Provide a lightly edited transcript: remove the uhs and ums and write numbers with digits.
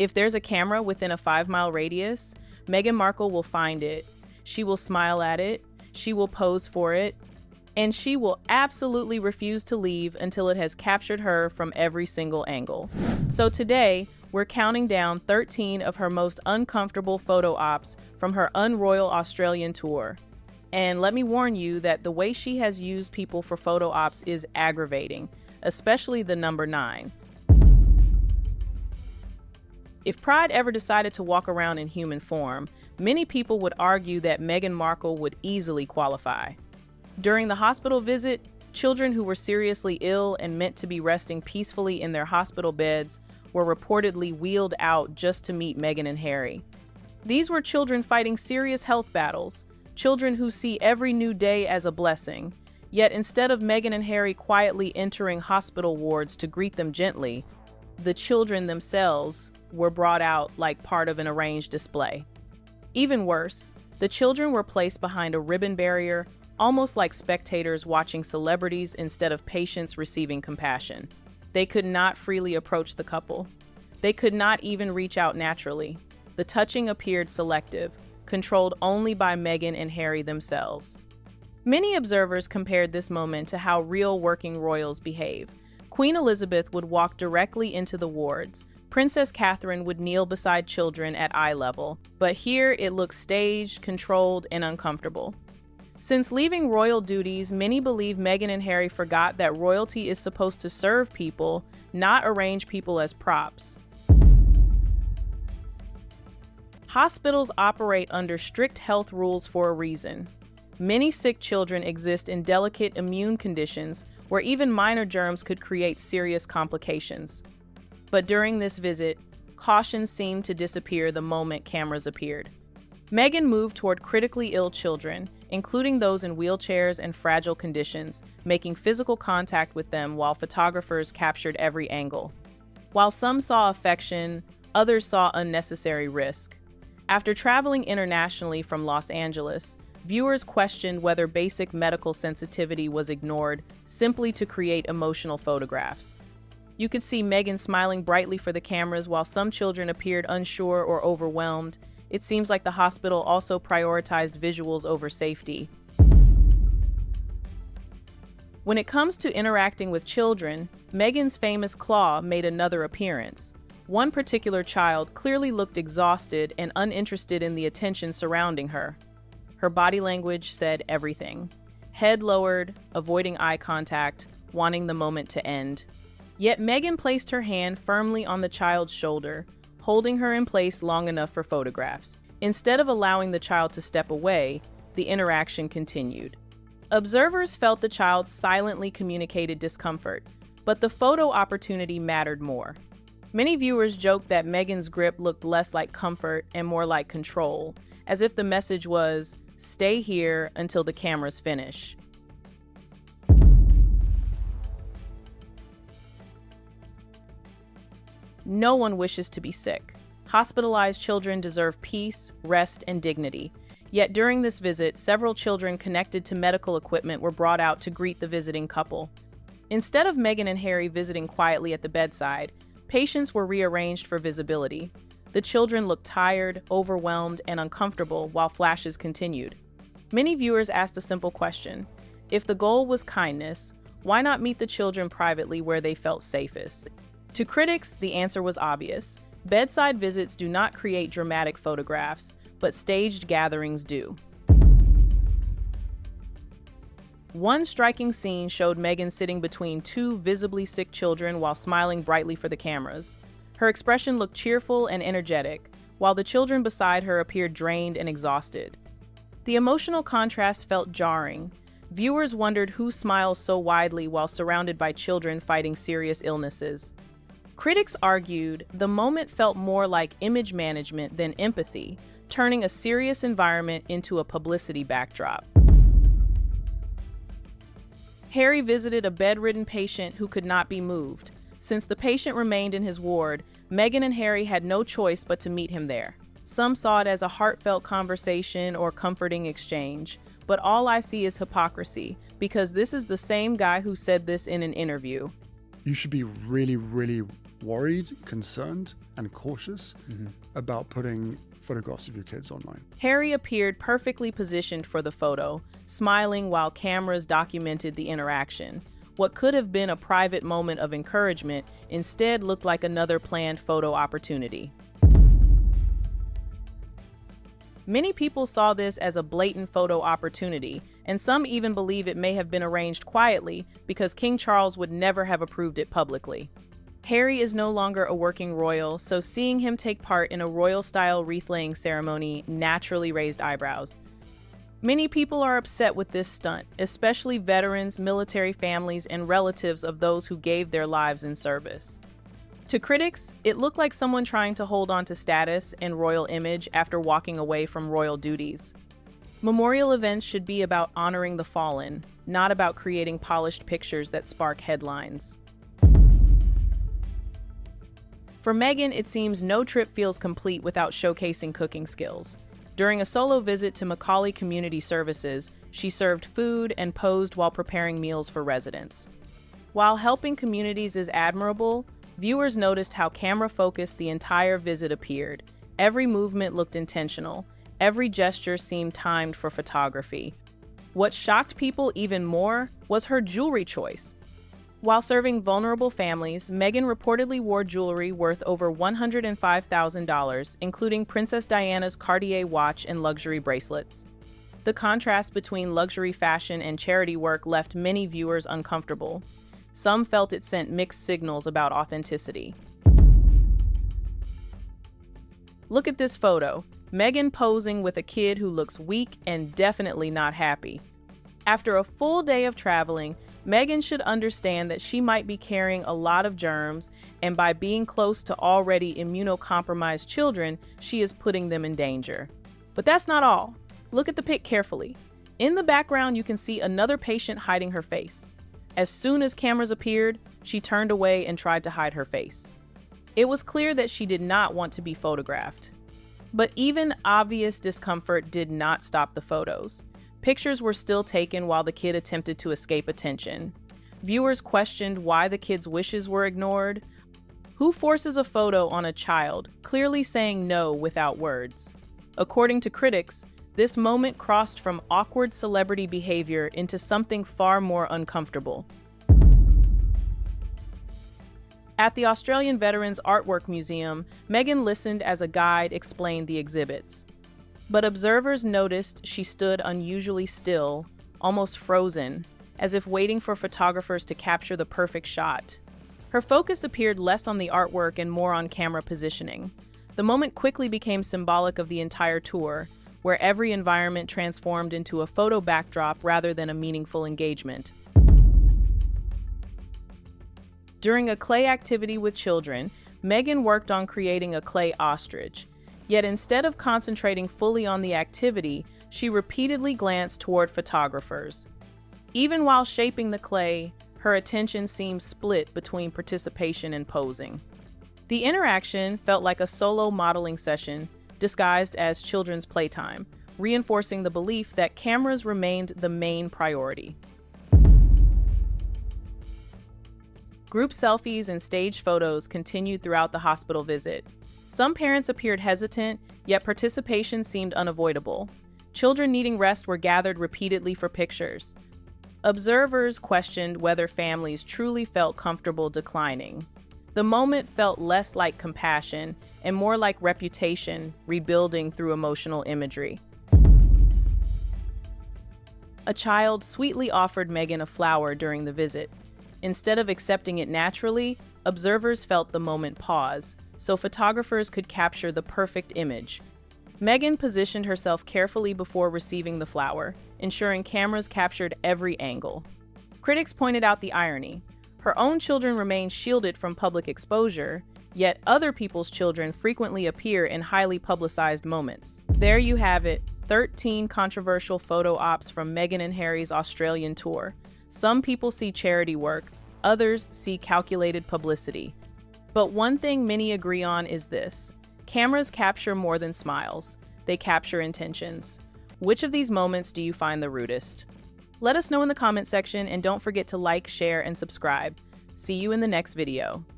If there's a camera within a 5-mile radius, Meghan Markle will find it. She will smile at it. She will pose for it. And she will absolutely refuse to leave until it has captured her from every single angle. So today, we're counting down 13 of her most uncomfortable photo ops from her unroyal Australian tour. And let me warn you that the way she has used people for photo ops is aggravating, especially the number 9. If Pride ever decided to walk around in human form, many people would argue that Meghan Markle would easily qualify. During the hospital visit, children who were seriously ill and meant to be resting peacefully in their hospital beds were reportedly wheeled out just to meet Meghan and Harry. These were children fighting serious health battles, children who see every new day as a blessing. Yet instead of Meghan and Harry quietly entering hospital wards to greet them gently, the children themselves were brought out like part of an arranged display. Even worse, the children were placed behind a ribbon barrier, almost like spectators watching celebrities instead of patients receiving compassion. They could not freely approach the couple. They could not even reach out naturally. The touching appeared selective, controlled only by Meghan and Harry themselves. Many observers compared this moment to how real working royals behave. Queen Elizabeth would walk directly into the wards. Princess Catherine would kneel beside children at eye level. But here it looked staged, controlled, and uncomfortable. Since leaving royal duties, many believe Meghan and Harry forgot that royalty is supposed to serve people, not arrange people as props. Hospitals operate under strict health rules for a reason. Many sick children exist in delicate immune conditions where even minor germs could create serious complications. But during this visit, caution seemed to disappear the moment cameras appeared. Meghan moved toward critically ill children, including those in wheelchairs and fragile conditions, making physical contact with them while photographers captured every angle. While some saw affection, others saw unnecessary risk. After traveling internationally from Los Angeles, viewers questioned whether basic medical sensitivity was ignored simply to create emotional photographs. You could see Meghan smiling brightly for the cameras while some children appeared unsure or overwhelmed. It seems like the hospital also prioritized visuals over safety. When it comes to interacting with children, Meghan's famous claw made another appearance. One particular child clearly looked exhausted and uninterested in the attention surrounding her. Her body language said everything. Head lowered, avoiding eye contact, wanting the moment to end. Yet Meghan placed her hand firmly on the child's shoulder, holding her in place long enough for photographs. Instead of allowing the child to step away, the interaction continued. Observers felt the child silently communicated discomfort, but the photo opportunity mattered more. Many viewers joked that Meghan's grip looked less like comfort and more like control, as if the message was, "Stay here until the cameras finish." No one wishes to be sick. Hospitalized children deserve peace, rest, and dignity. Yet during this visit, several children connected to medical equipment were brought out to greet the visiting couple. Instead of Meghan and Harry visiting quietly at the bedside, patients were rearranged for visibility. The children looked tired, overwhelmed, and uncomfortable while flashes continued. Many viewers asked a simple question. If the goal was kindness, why not meet the children privately where they felt safest? To critics, the answer was obvious. Bedside visits do not create dramatic photographs, but staged gatherings do. One striking scene showed Meghan sitting between two visibly sick children while smiling brightly for the cameras. Her expression looked cheerful and energetic, while the children beside her appeared drained and exhausted. The emotional contrast felt jarring. Viewers wondered who smiles so widely while surrounded by children fighting serious illnesses. Critics argued the moment felt more like image management than empathy, turning a serious environment into a publicity backdrop. Harry visited a bedridden patient who could not be moved. Since the patient remained in his ward, Meghan and Harry had no choice but to meet him there. Some saw it as a heartfelt conversation or comforting exchange, but all I see is hypocrisy, because this is the same guy who said this in an interview. You should be really, really worried, concerned, and cautious about putting photographs of your kids online. Harry appeared perfectly positioned for the photo, smiling while cameras documented the interaction. What could have been a private moment of encouragement instead looked like another planned photo opportunity. Many people saw this as a blatant photo opportunity, and some even believe it may have been arranged quietly because King Charles would never have approved it publicly. Harry is no longer a working royal, so seeing him take part in a royal-style wreath-laying ceremony naturally raised eyebrows. Many people are upset with this stunt, especially veterans, military families, and relatives of those who gave their lives in service. To critics, it looked like someone trying to hold on to status and royal image after walking away from royal duties. Memorial events should be about honoring the fallen, not about creating polished pictures that spark headlines. For Meghan, it seems no trip feels complete without showcasing cooking skills. During a solo visit to Macaulay Community Services, she served food and posed while preparing meals for residents. While helping communities is admirable, viewers noticed how camera-focused the entire visit appeared. Every movement looked intentional. Every gesture seemed timed for photography. What shocked people even more was her jewelry choice. While serving vulnerable families, Meghan reportedly wore jewelry worth over $105,000, including Princess Diana's Cartier watch and luxury bracelets. The contrast between luxury fashion and charity work left many viewers uncomfortable. Some felt it sent mixed signals about authenticity. Look at this photo. Meghan posing with a kid who looks weak and definitely not happy. After a full day of traveling, Meghan should understand that she might be carrying a lot of germs, and by being close to already immunocompromised children, she is putting them in danger. But that's not all. Look at the pic carefully. In the background, you can see another patient hiding her face. As soon as cameras appeared, she turned away and tried to hide her face. It was clear that she did not want to be photographed. But even obvious discomfort did not stop the photos. Pictures were still taken while the kid attempted to escape attention. Viewers questioned why the kid's wishes were ignored. Who forces a photo on a child, clearly saying no without words? According to critics, this moment crossed from awkward celebrity behavior into something far more uncomfortable. At the Australian Veterans Artwork Museum, Meghan listened as a guide explained the exhibits. But observers noticed she stood unusually still, almost frozen, as if waiting for photographers to capture the perfect shot. Her focus appeared less on the artwork and more on camera positioning. The moment quickly became symbolic of the entire tour, where every environment transformed into a photo backdrop rather than a meaningful engagement. During a clay activity with children, Meghan worked on creating a clay ostrich. Yet instead of concentrating fully on the activity, she repeatedly glanced toward photographers. Even while shaping the clay, her attention seemed split between participation and posing. The interaction felt like a solo modeling session disguised as children's playtime, reinforcing the belief that cameras remained the main priority. Group selfies and staged photos continued throughout the hospital visit. Some parents appeared hesitant, yet participation seemed unavoidable. Children needing rest were gathered repeatedly for pictures. Observers questioned whether families truly felt comfortable declining. The moment felt less like compassion and more like reputation rebuilding through emotional imagery. A child sweetly offered Meghan a flower during the visit. Instead of accepting it naturally, observers felt the moment pause, so photographers could capture the perfect image. Meghan positioned herself carefully before receiving the flower, ensuring cameras captured every angle. Critics pointed out the irony. Her own children remain shielded from public exposure, yet other people's children frequently appear in highly publicized moments. There you have it, 13 controversial photo ops from Meghan and Harry's Australian tour. Some people see charity work, others see calculated publicity. But one thing many agree on is this: cameras capture more than smiles. They capture intentions. Which of these moments do you find the rudest? Let us know in the comment section, and don't forget to like, share, and subscribe. See you in the next video.